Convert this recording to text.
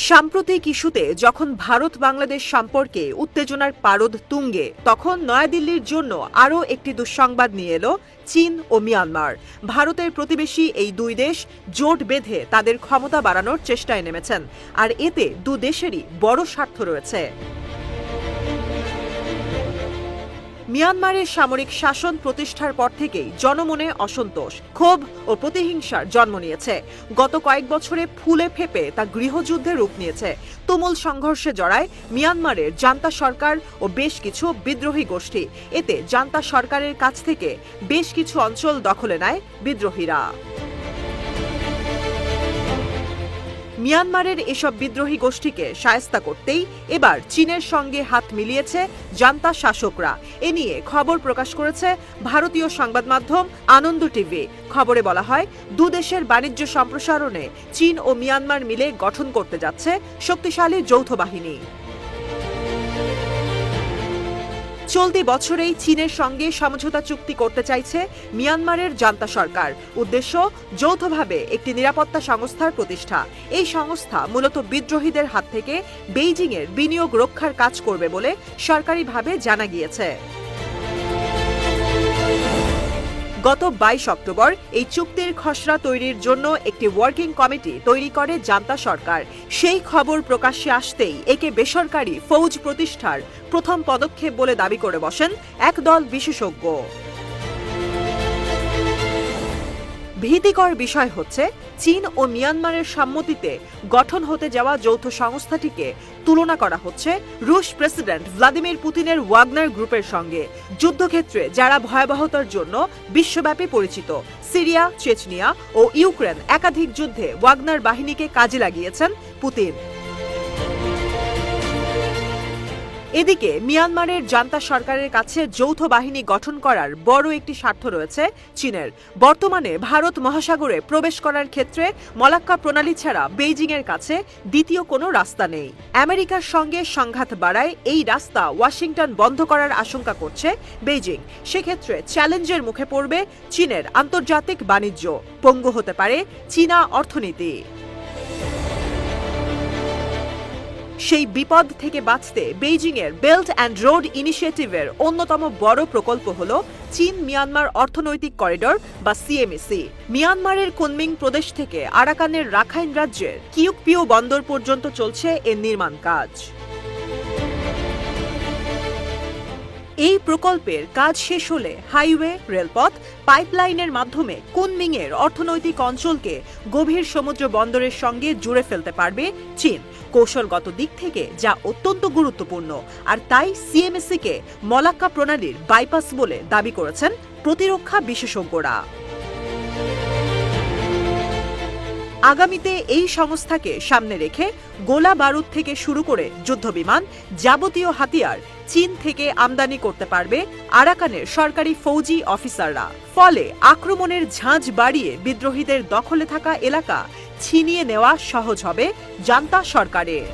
সাম্প্রতিক ইস্যুতে যখন ভারত বাংলাদেশ সম্পর্কে উত্তেজনার পারদ তুঙ্গে, তখন নয়াদিল্লির জন্য আরও একটি দুঃসংবাদ নিয়ে এলো চীন ও মিয়ানমার। ভারতের প্রতিবেশী এই দুই দেশ জোট বেঁধে তাদের ক্ষমতা বাড়ানোর চেষ্টায় নেমেছেন, আর এতে দু দেশেরই বড় স্বার্থ রয়েছে। মিয়ানমারের সামরিক শাসন প্রতিষ্ঠার পর থেকেই জনমনে অসন্তোষ, ক্ষোভ ও প্রতিহিংসার জন্ম নিয়েছে। গত কয়েক বছরে ফুলে ফেপে তা গৃহযুদ্ধে রূপ নিয়েছে। তুমুল সংঘর্ষে জড়ায় মিয়ানমারের জান্তা সরকার ও বেশ কিছু বিদ্রোহী গোষ্ঠী। এতে জান্তা সরকারের কাছ থেকে বেশ কিছু অঞ্চল দখলে নেয় বিদ্রোহীরা। মিয়ানমারের এসব বিদ্রোহী গোষ্ঠীকে শায়েস্তা করতেই এবার চীনের সঙ্গে হাত মিলিয়েছে জান্তা শাসকরা। এ নিয়ে খবর প্রকাশ করেছে ভারতীয় সংবাদ মাধ্যম আনন্দ টিভি। খবরে বলা হয়, দু দেশের বাণিজ্য সম্প্রসারণে চীন ও মিয়ানমার মিলে গঠন করতে যাচ্ছে শক্তিশালী যৌথ বাহিনী। চলতি বছরেই চীনের সঙ্গে সমঝোতা চুক্তি করতে চাইছে মিয়ানমারের জান্তা সরকার। উদ্দেশ্য যৌথভাবে একটি নিরাপত্তা সংস্থার প্রতিষ্ঠা। এই সংস্থা মূলত বিদ্রোহীদের হাত থেকে বেইজিংয়ের বিনিয়োগ রক্ষার কাজ করবে বলে সরকারিভাবে জানা গিয়েছে। গত 22 অক্টোবর এই চুক্তির খসড়া তৈরির জন্য একটি ওয়ার্কিং কমিটি তৈরি করে জান্তা সরকার। সেই খবর প্রকাশ্যে আসতেই একে বেসরকারি ফৌজ প্রতিষ্ঠার প্রথম পদক্ষেপ বলে দাবি করে বসেন একদল বিশেষজ্ঞ। ভীতিকর বিষয় হচ্ছে, চীন ও মিয়ানমারের সম্মতিতে গঠন হতে যাওয়া যৌথ সংস্থাটিকে তুলনা করা হচ্ছে রুশ প্রেসিডেন্ট ভ্লাদিমির পুতিনের ওয়াগনার গ্রুপের সঙ্গে। যুদ্ধক্ষেত্রে যারা ভয়াবহতার জন্য বিশ্বব্যাপী পরিচিত। সিরিয়া, চেচনিয়া ও ইউক্রেন একাধিক যুদ্ধে ওয়াগনার বাহিনীকে কাজে লাগিয়েছেন পুতিন। এদিকে মিয়ানমারের জান্তা সরকারের কাছে যৌথ বাহিনী গঠন করার বড় একটি স্বার্থ রয়েছে চীনের। বর্তমানে ভারত মহাসাগরে প্রবেশ করার ক্ষেত্রে মলাক্কা প্রণালী ছাড়া বেইজিংয়ের কাছে দ্বিতীয় কোনো রাস্তা নেই। আমেরিকার সঙ্গে সংঘাত বাড়ায় এই রাস্তা ওয়াশিংটন বন্ধ করার আশঙ্কা করছে বেইজিং। সেক্ষেত্রে চ্যালেঞ্জের মুখে পড়বে চীনের আন্তর্জাতিক বাণিজ্য, পঙ্গু হতে পারে চীনা অর্থনীতি। সেই বিপদ থেকে বাঁচতে বেইজিংয়ের বেল্ট অ্যান্ড রোড ইনিশিয়েটিভের অন্যতম বড় প্রকল্প হল চীন মিয়ানমার অর্থনৈতিক করিডোর বা সিএমইসি। মিয়ানমারের কুনমিং প্রদেশ থেকে আরাকানের রাখাইন রাজ্যের কিউকপিও বন্দর পর্যন্ত চলছে এর নির্মাণ কাজ। এই প্রকল্পের কাজ শেষ হলে হাইওয়ে, রেলপথ, পাইপলাইনের মাধ্যমে কুনমিংয়ের অর্থনৈতিক অঞ্চলকে গভীর সমুদ্র বন্দরের সঙ্গে জুড়ে ফেলতে পারবে চীন। কৌশলগত দিক থেকে যা অত্যন্ত গুরুত্বপূর্ণ, আর তাই সিএমএসিকে মলাক্কা প্রণালীর বাইপাস বলে দাবি করেছেন প্রতিরক্ষা বিশেষজ্ঞরা। আগামীতে এই সংস্থাকে সামনে রেখে গোলা বারুদ থেকে শুরু করে যুদ্ধবিমান, যাবতীয় হাতিয়ার চীন থেকে আমদানি করতে পারবে আরাকানের সরকারি ফৌজি অফিসাররা। ফলে আক্রমণের ঝাঁজ বাড়িয়ে বিদ্রোহীদের দখলে থাকা এলাকা ছিনিয়ে নেওয়া সহজ হবে জান্তা সরকারের।